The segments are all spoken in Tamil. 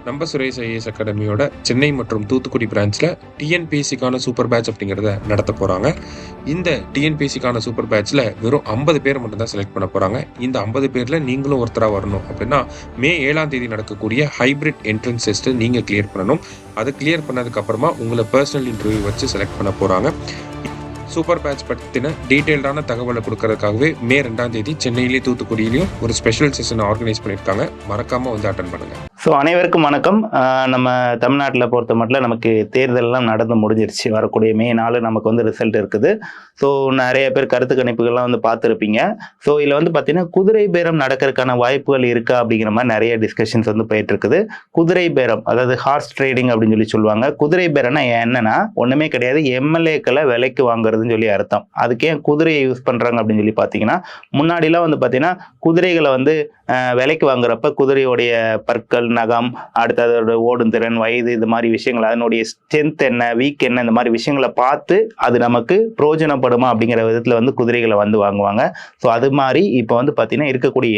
நம்ம சுரேஷ் ஐஏஎஸ் அகாடமியோட சென்னை மற்றும் தூத்துக்குடி பிரான்ச்சில் டிஎன்பிஎஸ்சிக்கான சூப்பர் பேட்ச் அப்படிங்கிறத நடத்த போகிறாங்க. இந்த டிஎன்பிஎஸ்சிக்கான சூப்பர் பேட்ச்சில் வெறும் 50 பேர் மட்டும்தான் செலக்ட் பண்ண போகிறாங்க. இந்த 50 பேரில் நீங்களும் ஒருத்தராக வரணும் அப்படின்னா மே 7ஆம் தேதி நடக்கக்கூடிய ஹைப்ரிட் என்ட்ரன்ஸ் டெஸ்ட்டு நீங்கள் கிளியர் பண்ணணும். அதை கிளியர் பண்ணதுக்கப்புறமா உங்களை பர்சனல் இன்டர்வியூ வச்சு செலக்ட் பண்ண போகிறாங்க. சூப்பர் பேட்ச் பற்றின டீட்டெயில்டான தகவலை கொடுக்கறதுக்காகவே மே 2ஆம் தேதி சென்னையிலேயும் தூத்துக்குடியிலையும் ஒரு ஸ்பெஷல் செஷன் ஆர்கனைஸ் பண்ணியிருக்காங்க. மறக்காமல் வந்து அட்டன் பண்ணுங்கள். ஸோ அனைவருக்கும் வணக்கம். நம்ம தமிழ்நாட்டில் பொறுத்த மட்டும் நமக்கு தேர்தலெல்லாம் நடந்து முடிஞ்சிருச்சு. வரக்கூடிய மே 4 நமக்கு வந்து ரிசல்ட் இருக்குது. ஸோ நிறைய பேர் கருத்து கணிப்புகள்லாம் வந்து பார்த்துருப்பீங்க. ஸோ இதில் வந்து பார்த்தீங்கன்னா குதிரை பேரம் நடக்கிறதுக்கான வாய்ப்புகள் இருக்கா அப்படிங்கிற மாதிரி நிறைய டிஸ்கஷன்ஸ் வந்து போயிட்டு இருக்குது. குதிரை பேரம், அதாவது ஹார்ஸ் ட்ரேடிங் அப்படின்னு சொல்லுவாங்க. குதிரை பேரம்னா என்னன்னா ஒன்றுமே கிடையாது, எம்எல்ஏக்களை விலைக்கு வாங்குறதுன்னு சொல்லி அர்த்தம். அதுக்கே குதிரையை யூஸ் பண்ணுறாங்க அப்படின்னு சொல்லி பார்த்தீங்கன்னா, முன்னாடிலாம் வந்து பார்த்தீங்கன்னா குதிரைகளை வந்து விலைக்கு வாங்குறப்ப குதிரையோடைய பற்கள், நகம், அடுத்து அதோட ஓடும் திறன், வயது, இது மாதிரி விஷயங்கள், அதனுடைய ஸ்ட்ரென்த் என்ன, வீக் என்ன, இந்த மாதிரி விஷயங்களை பார்த்து அது நமக்கு பிரயோஜனப்படுமா அப்படிங்கிற விதத்தில் வந்து குதிரைகளை வந்து வாங்குவாங்க. ஸோ அது மாதிரி இப்போ வந்து பார்த்தீங்கன்னா இருக்கக்கூடிய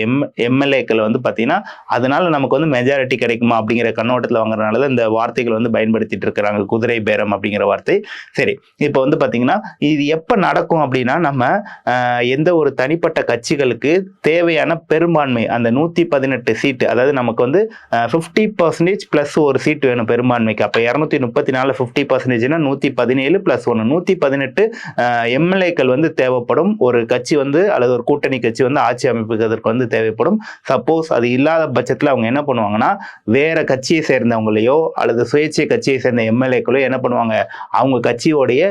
எம்எல்ஏக்களை வந்து பார்த்தீங்கன்னா அதனால நமக்கு வந்து மெஜாரிட்டி கிடைக்குமா அப்படிங்கிற கண்ணோட்டத்தில் வாங்குறதுனால தான் இந்த வார்த்தைகள் வந்து பயன்படுத்திட்டு இருக்கிறாங்க, குதிரை பேரம் அப்படிங்கிற வார்த்தை. சரி, இப்போ வந்து பார்த்தீங்கன்னா இது எப்போ நடக்கும் அப்படின்னா, நம்ம எந்த ஒரு தனிப்பட்ட கட்சிகளுக்கு தேவையான பெரும்பான்மை, அந்த 118 சீட்டு, அதாவது நமக்கு வந்து 50% பிளஸ் ஒரு சீட் வேணும் பெரும்பான்மைக்கு. அப்போ 234 50%னா 117 பிளஸ் 1 118 எம்எல்ஏக்கள் வந்து தேவைப்படும். ஒரு கட்சி வந்து அல்லது ஒரு கூட்டணி கட்சி வந்து ஆட்சி அமைப்புக்கு வந்து தேவைப்படும். சப்போஸ் அது இல்லாத பட்சத்தில் அவங்க என்ன பண்ணுவாங்கன்னா, வேற கட்சியை சேர்ந்தவங்களையோ அல்லது சுயேட்சை கட்சியை சேர்ந்த எம்எல்ஏக்களோ என்ன பண்ணுவாங்க, அவங்க கட்சியோடைய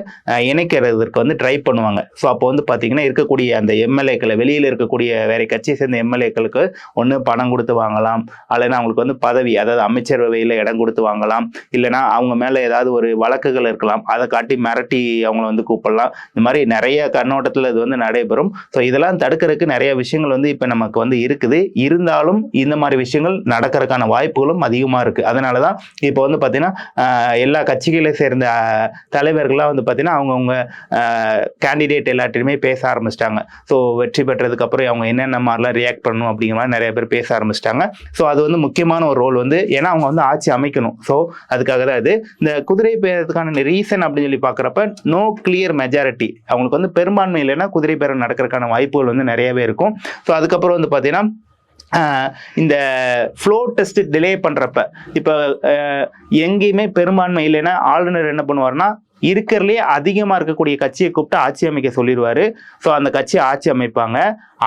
இணைக்கிறதுக்கு வந்து ட்ரை பண்ணுவாங்க. ஸோ அப்போ வந்து பார்த்தீங்கன்னா இருக்கக்கூடிய அந்த எம்எல்ஏக்களை, வெளியில் இருக்கக்கூடிய வேற கட்சியை சேர்ந்த எம்எல்ஏக்களுக்கு ஒன்று பணம் கொடுத்து வாங்கலாம், அல்லனா அவங்களுக்கு வந்து பதவி, அதாவது அமைச்சரவையில் இடம் கொடுத்து வாங்கலாம், இல்லைனா அவங்க மேலே ஏதாவது ஒரு வழக்குகள் இருக்கலாம், அதை காட்டி மிரட்டி அவங்கள வந்து கூப்பிடலாம். இந்த மாதிரி நிறைய கண்ணோட்டத்தில் இது வந்து நடைபெறும். ஸோ இதெல்லாம் தடுக்கிறதுக்கு நிறைய விஷயங்கள் வந்து இப்போ நமக்கு வந்து இருக்குது. இருந்தாலும் இந்த மாதிரி விஷயங்கள் நடக்கிறதுக்கான வாய்ப்புகளும் அதிகமாக இருக்குது. அதனால தான் இப்போ வந்து பார்த்தீங்கன்னா எல்லா கட்சிகளை சேர்ந்த தலைவர்கள்லாம் வந்து பார்த்தீங்கன்னா அவங்கவுங்க கேண்டிடேட் எல்லாத்தையுமே பேச ஆரம்பிச்சிட்டாங்க. ஸோ வெற்றி பெற்றதுக்கு அப்புறம் அவங்க என்னென்ன மாதிரிலாம் ரியாக்ட் பண்ணணும் அப்படிங்கிற மாதிரி நிறைய பேர் பேச ஆரம்பிச்சிட்டாங்க. ஸோ அது வந்து முக்கியமான ஒரு ரோல் வந்து, ஏன்னா அவங்க வந்து ஆட்சி அமைக்கணும். ஸோ அதுக்காக தான் இது. இந்த குதிரை பேரத்துக்கான ரீசன் அப்படின்னு சொல்லி பார்க்குறப்ப நோ கிளியர் மெஜாரிட்டி, அவங்களுக்கு வந்து பெரும்பான்மை இல்லைன்னா குதிரை பேரம் நடக்கிறதுக்கான வாய்ப்புகள் வந்து நிறையவே இருக்கும். ஸோ அதுக்கப்புறம் வந்து பார்த்தீங்கன்னா இந்த ஃப்ளோ டெஸ்ட் டிலே பண்ணுறப்ப இப்போ எங்கேயுமே பெரும்பான்மை இல்லைன்னா ஆளுநர் என்ன பண்ணுவார்னா, இருக்கிறதுலே அதிகமாக இருக்கக்கூடிய கட்சியை கூப்பிட்டு ஆட்சி அமைக்க சொல்லிடுவார். ஸோ அந்த கட்சியை ஆட்சி அமைப்பாங்க.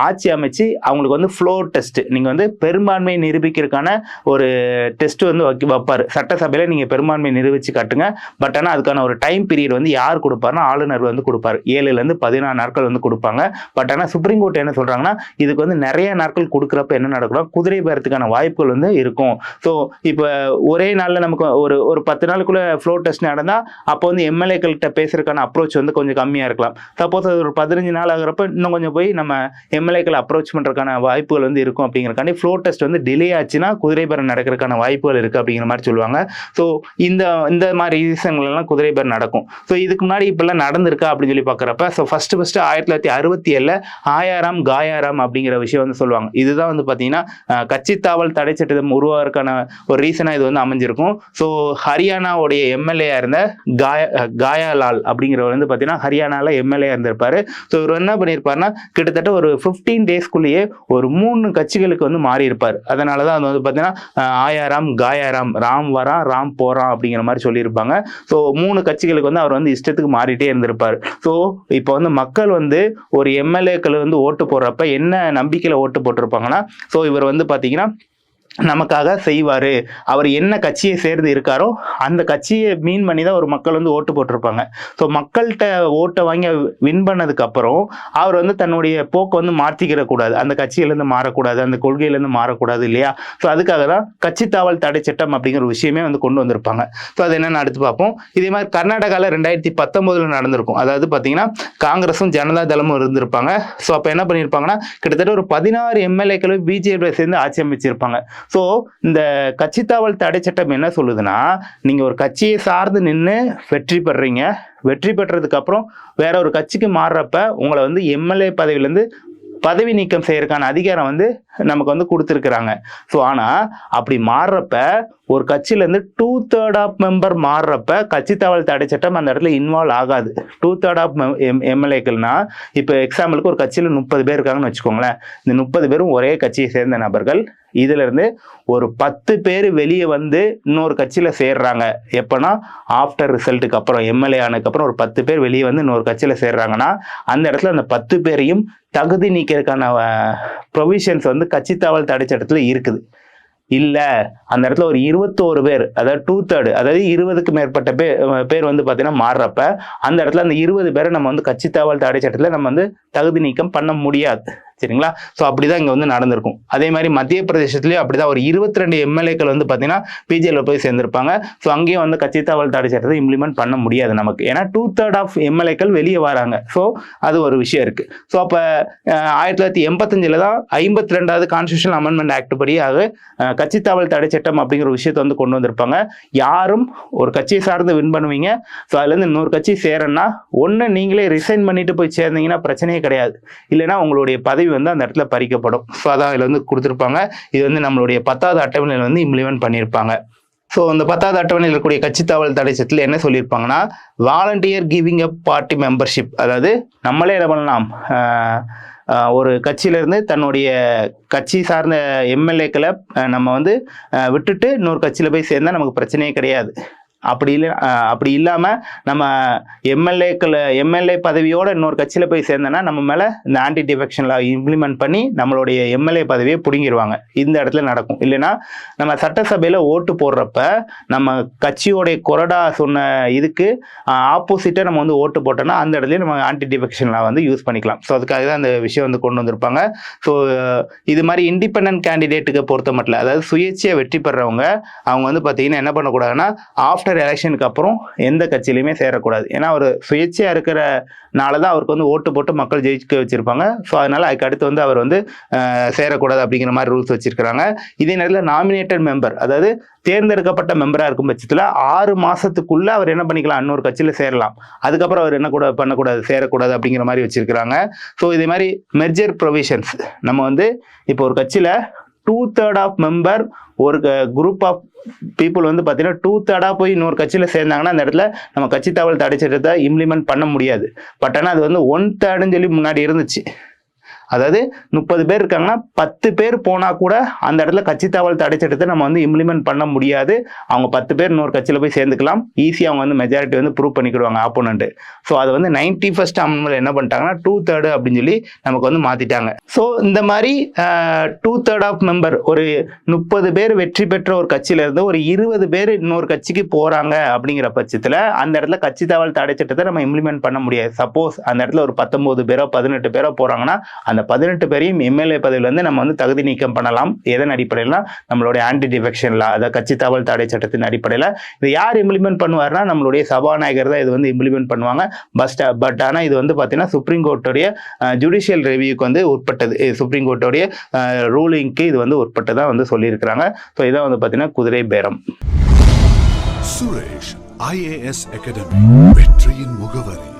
ஆட்சி அமைச்சு அவங்களுக்கு வந்து ஃப்ளோ டெஸ்ட், நீங்கள் வந்து பெரும்பான்மையை நிரூபிக்கிறதுக்கான ஒரு டெஸ்ட் வந்து வைப்பார். சட்டசபையில் நீங்கள் பெரும்பான்மை நிரூபித்து காட்டுங்க. பட் ஆனால் அதுக்கான ஒரு டைம் பீரியட் வந்து யார் கொடுப்பாருன்னா ஆளுநர் வந்து கொடுப்பார். 7லேருந்து 14 நாட்கள் வந்து கொடுப்பாங்க. பட் ஆனால் சுப்ரீம் கோர்ட் என்ன சொல்கிறாங்கன்னா, இதுக்கு வந்து நிறைய நாட்கள் கொடுக்குறப்ப என்ன நடக்கணும், குதிரை பேரத்துக்கான வாய்ப்புகள் வந்து இருக்கும். ஸோ இப்போ ஒரே நாளில் நமக்கு ஒரு 10 நாளுக்குள்ளே ஃப்ளோ டெஸ்ட் நடந்தால் அப்போ வந்து எம்எல்ஏக்கள்கிட்ட பேசுறதுக்கான அப்ரோச் வந்து கொஞ்சம் கம்மியாக இருக்கலாம். சப்போஸ் அது ஒரு 15 நாள் ஆகிறப்ப இன்னும் கொஞ்சம் போய் நம்ம எம்எல்ஏக்களை அப்ரோச் பண்ணுறதுக்கான வாய்ப்புகள் வந்து இருக்கும். அப்படிங்கிறக்காண்டி ஃப்ளோ டெஸ்ட் வந்து டிலே ஆச்சுன்னா குதிரை பேரம் நடக்கிறதுக்கான வாய்ப்புகள் இருக்குது அப்படிங்கிற மாதிரி சொல்லுவாங்க. ஸோ இந்த மாதிரி ரீசன்கள்லாம் குதிரை பேரம் நடக்கும். ஸோ இதுக்கு முன்னாடி இப்பெல்லாம் நடந்திருக்கா அப்படின்னு சொல்லி பார்க்குறப்ப, ஸோ ஃபஸ்ட்டு 1967 ஆயாராம் காயாராம் அப்படிங்கிற விஷயம் வந்து சொல்லுவாங்க. இதுதான் வந்து பார்த்தீங்கன்னா கட்சி தாவல் தடை சட்டம் உருவாகிறதுக்கான ஒரு ரீசனாக இது வந்து அமைஞ்சிருக்கும். ஸோ ஹரியானாவுடைய எம்எல்ஏ இருந்த காயாலால் அப்படிங்கிறவர் வந்து பார்த்தீங்கன்னா ஹரியானாவில் எம்எல்ஏ இருந்திருப்பாரு. ஸோ இவர் என்ன பண்ணியிருப்பாருன்னா, கிட்டத்தட்ட ஒரு 15 டேஸ்க்குள்ளேயே ஒரு 3 கட்சிகளுக்கு வந்து மாறி இருப்பார். அதனால தான் அது வந்து பார்த்தீங்கன்னா ஆயாராம் காயாராம், ராம் வரான் ராம் போறான் அப்படிங்கிற மாதிரி சொல்லியிருப்பாங்க. ஸோ 3 கட்சிகளுக்கு வந்து அவர் வந்து இஷ்டத்துக்கு மாறிட்டே இருந்திருப்பார். ஸோ இப்போ வந்து மக்கள் வந்து ஒரு எம்எல்ஏக்கள் வந்து ஓட்டு போடுறப்ப என்ன நம்பிக்கையில் ஓட்டு போட்டிருப்பாங்கன்னா, ஸோ இவர் வந்து பார்த்தீங்கன்னா நமக்காக செய்வார், அவர் என்ன கட்சியை சேர்ந்து இருக்காரோ அந்த கட்சியை மீன் பண்ணி தான் ஒரு மக்கள் வந்து ஓட்டு போட்டிருப்பாங்க. ஸோ மக்கள்கிட்ட ஓட்டை வாங்கி வின் பண்ணதுக்கப்புறம் அவர் வந்து தன்னுடைய போக்கை வந்து மாற்றிக்கிற கூடாது, அந்த கட்சியிலேருந்து மாறக்கூடாது, அந்த கொள்கையிலேருந்து மாறக்கூடாது இல்லையா. ஸோ அதுக்காக தான் கட்சி தாவல் தடை சட்டம் அப்படிங்கிற விஷயமே வந்து கொண்டு வந்திருப்பாங்க. ஸோ அது என்னென்னு அடுத்து பார்ப்போம். இதே மாதிரி கர்நாடகாவில் 2019 நடந்திருக்கும். அதாவது பார்த்தீங்கன்னா காங்கிரஸும் ஜனதா தளமும் இருந்திருப்பாங்க. ஸோ அப்போ என்ன பண்ணியிருப்பாங்கன்னா, கிட்டத்தட்ட ஒரு 16 எம்எல்ஏக்களும் பிஜேபியை சேர்ந்து ஆட்சி அமைச்சிருப்பாங்க. ஸோ இந்த கட்சி தாவல் தடை சட்டம் என்ன சொல்லுதுன்னா, நீங்கள் ஒரு கட்சியை சார்ந்து நின்று வெற்றி பெறுறீங்க, வெற்றி பெற்றதுக்கு அப்புறம் வேற ஒரு கட்சிக்கு மாறுறப்ப உங்களை வந்து எம்எல்ஏ பதவியிலேருந்து பதவி நீக்கம் செய்யறதுக்கான அதிகாரம் வந்து நமக்கு வந்து கொடுத்துருக்குறாங்க. ஸோ ஆனால் அப்படி மாறுறப்ப ஒரு கட்சியிலேருந்து 2/3 ஆஃப் மெம்பர் மாறுறப்ப கட்சி தாவல் தடை சட்டம் அந்த இடத்துல இன்வால்வ் ஆகாது. 2/3 ஆஃப் எம்எல்ஏக்கள்னா இப்போ எக்ஸாம்பிளுக்கு ஒரு கட்சியில் 30 பேர் இருக்காங்கன்னு வச்சுக்கோங்களேன். இந்த 30 பேரும் ஒரே கட்சியை சேர்ந்த நபர்கள். இதுல இருந்து ஒரு 10 பேர் வெளியே வந்து இன்னொரு கட்சியில சேர்றாங்க. எப்பனா ஆஃப்டர் ரிசல்ட்டுக்கு அப்புறம், எம்எல்ஏ ஆனதுக்கு அப்புறம் ஒரு 10 பேர் வெளியே வந்து இன்னொரு கட்சியில சேர்றாங்கன்னா அந்த இடத்துல அந்த 10 பேரையும் தகுதி நீக்கிறதுக்கான ப்ரொவிஷன்ஸ் வந்து கட்சி தாவல் தடை சட்டத்துல இருக்குது. இல்ல அந்த இடத்துல ஒரு 21 பேர், அதாவது 2/3, அதாவது 20க்கு மேற்பட்ட பேர் வந்து பாத்தீங்கன்னா மாறுறப்ப அந்த இடத்துல அந்த 20 பேரை நம்ம வந்து கட்சி தாவல் தடை சட்டத்துல நம்ம வந்து தகுதி நீக்கம் பண்ண முடியாது. சரிங்களா? ஸோ அப்படிதான் இங்க வந்து நடந்திருக்கும். அதே மாதிரி மத்திய பிரதேசத்துலயும் அப்படிதான் ஒரு 22 எம்எல்ஏக்கள் வந்து பாத்தீங்கன்னா பிஜேல போய் சேர்ந்திருப்பாங்க. ஸோ அங்கேயும் வந்து கட்சி தாவல் தடை சட்டத்தை இம்ப்ளிமெண்ட் பண்ண முடியாது நமக்கு. ஏன்னா 2/3 ஆஃப் எம்எல்ஏக்கள் வெளியே வராங்க. ஸோ அது ஒரு விஷயம் இருக்கு. ஸோ அப்ப 1985 தான் 52வது கான்ஸ்டியூஷனல் அமெண்ட்மெண்ட் ஆக்ட் படியாக கட்சி தாவல் தடை சட்டம் அப்படிங்கிற ஒரு விஷயத்தை வந்து கொண்டு வந்திருப்பாங்க. யாரும் ஒரு கட்சியை சார்ந்து வின் பண்ணுவீங்க. ஸோ அதுல இருந்து இன்னொரு கட்சி சேரன்னா ஒன்னு நீங்களே ரிசைன் பண்ணிட்டு போய் சேர்ந்தீங்கன்னா பிரச்சனையே கிடையாது. இல்லைன்னா உங்களுடைய பதவி வந்து அந்த இடத்துல பறிக்கப்படும். ஸோ அதான் இதுல வந்து கொடுத்துருப்பாங்க. இது வந்து நம்மளுடைய 10வது அட்டவணையில் வந்து இம்ப்ளிமெண்ட் பண்ணியிருப்பாங்க. ஸோ அந்த 10வது அட்டவணையில் இருக்கக்கூடிய கட்சி தாவல் தடை சட்டத்தில் என்ன சொல்லியிருப்பாங்கன்னா, volunteer giving up party membership, அதாவது நம்மளே என்ன பண்ணலாம், ஒரு கட்சியிலேருந்து தன்னுடைய கட்சி சார்ந்த எம்எல்ஏக்களை நம்ம வந்து விட்டுட்டு இன்னொரு கட்சியில் போய் சேர்ந்தால் நமக்கு பிரச்சனையே கிடையாது. அப்படி இல்லாமல் நம்ம எம்எல்ஏ பதவியோட இன்னொரு கட்சியில் போய் சேர்ந்தோன்னா நம்ம மேலே இந்த ஆன்டி டிஃபெக்ஷன் லா இம்ப்ளிமெண்ட் பண்ணி நம்மளுடைய எம்எல்ஏ பதவியை பிடுங்கிடுவாங்க. இந்த இடத்துல நடக்கும். இல்லைன்னா நம்ம சட்டசபையில் ஓட்டு போடுறப்ப நம்ம கட்சியோடைய கொறடா சொன்ன இதுக்கு ஆப்போசிட்டாக நம்ம வந்து ஓட்டு போட்டோம்னா அந்த இடத்துல நம்ம ஆன்டி டிஃபெக்ஷன் லா வந்து யூஸ் பண்ணிக்கலாம். ஸோ அதுக்காக தான் அந்த விஷயம் வந்து கொண்டு வந்திருப்பாங்க. ஸோ இது மாதிரி இண்டிபெண்டன்ட் கேண்டிடேட்டுக்கு பொறுத்த மட்டும், அதாவது சுயேட்சையாக வெற்றி பெறவங்க அவங்க வந்து பார்த்தீங்கன்னா என்ன பண்ணக்கூடாதுன்னா ஆஃப்டர் எலெக்ஷனுக்கு அப்புறம் எந்த கட்சியிலையுமே சேரக்கூடாது. ஏன்னா அவர் சுயேட்சையா இருக்கிறனால தான் அவருக்கு வந்து ஓட்டு போட்டு மக்கள் ஜெயிக்க வச்சிருப்பாங்க. ஸோ அதனால அதுக்கு அடுத்து வந்து அவர் வந்து சேரக்கூடாது அப்படிங்கிற மாதிரி ரூல்ஸ் வச்சிருக்கிறாங்க. இதே நேரத்தில் நாமினேட்டட் மெம்பர், அதாவது தேர்ந்தெடுக்கப்பட்ட மெம்பராக இருக்கும் பட்சத்தில் 6 மாசத்துக்குள்ள அவர் என்ன பண்ணிக்கலாம், இன்னொரு கட்சியில் சேரலாம். அதுக்கப்புறம் அவர் என்ன கூட பண்ணக்கூடாது, சேரக்கூடாது அப்படிங்கிற மாதிரி வச்சிருக்கிறாங்க. ஸோ இதே மாதிரி மெர்ஜர் ப்ரொவிஷன்ஸ், நம்ம வந்து இப்போ ஒரு கட்சியில் 2/3 ஆஃப் மெம்பர் ஒரு குரூப் ஆஃப் பீப்புள் வந்து பார்த்தீங்கன்னா 2/3 போய் இன்னொரு கட்சியில் சேர்ந்தாங்கன்னா அந்த இடத்துல நம்ம கட்சி தாவல் தடை சட்டத்தை இம்ப்ளிமெண்ட் பண்ண முடியாது. பட் ஆனால் அது வந்து 1/3 சொல்லி முன்னாடி இருந்துச்சு. அதாவது 30 பேர் இருக்காங்கன்னா 10 பேர் போனா கூட அந்த இடத்துல கட்சி தாவல் தடை சட்டத்தை நம்ம வந்து இம்ப்ளிமெண்ட் பண்ண முடியாது. அவங்க 10 பேர் இன்னொரு கட்சியில போய் சேர்ந்துக்கலாம். ஈஸியாக அவங்க வந்து மெஜாரிட்டி வந்து ப்ரூவ் பண்ணிக்கிடுவாங்க ஆப்போனண்ட். ஸோ அது வந்து 91st அமெண்ட்மெண்ட் என்ன பண்ணிட்டாங்கன்னா 2/3 அப்படின்னு சொல்லி நமக்கு வந்து மாத்திட்டாங்க. ஸோ இந்த மாதிரி 2/3 ஆஃப் மெம்பர், ஒரு 30 பேர் வெற்றி பெற்ற ஒரு கட்சியில இருந்து ஒரு 20 பேர் இன்னொரு கட்சிக்கு போறாங்க அப்படிங்கிற பட்சத்தில் அந்த இடத்துல கட்சி தாவல் தடை சட்டத்தை நம்ம இம்ப்ளிமெண்ட் பண்ண முடியாது. சப்போஸ் அந்த இடத்துல ஒரு 19 பேரோ 18 பேரோ போறாங்கன்னா அந்த 18 பேரையும் எம்எல்ஏ பதவியில இருந்து நம்ம வந்து தகுதி நீக்கம் பண்ணலாம். எதன் அடிப்படையில், நம்மளுடைய ஆன்டி டிஃபெக்ஷன் லா, அதாவது கட்சி தாவல் தடை சட்டத்தின் அடிப்படையில். இது யார் இம்ப்ளிமெண்ட் பண்ணுவார்னா நம்மளுடைய சபாநாயகர் தான் இது வந்து இம்ப்ளிமெண்ட் பண்ணுவாங்க. பட் ஆனால் இது வந்து பார்த்தீங்கன்னா சுப்ரீம் கோர்ட்டோடைய ஜுடிஷியல் ரிவ்யூக்கு வந்து உட்பட்டது. சுப்ரீம் கோர்ட்டோடைய ரூலிங்க்கு இது வந்து உட்பட்டதாக வந்து சொல்லியிருக்கிறாங்க. ஸோ இதான் வந்து பார்த்தீங்கன்னா குதிரை பேரம். சுரேஷ் IAS அகாடமி, வெற்றியின் முகவரி.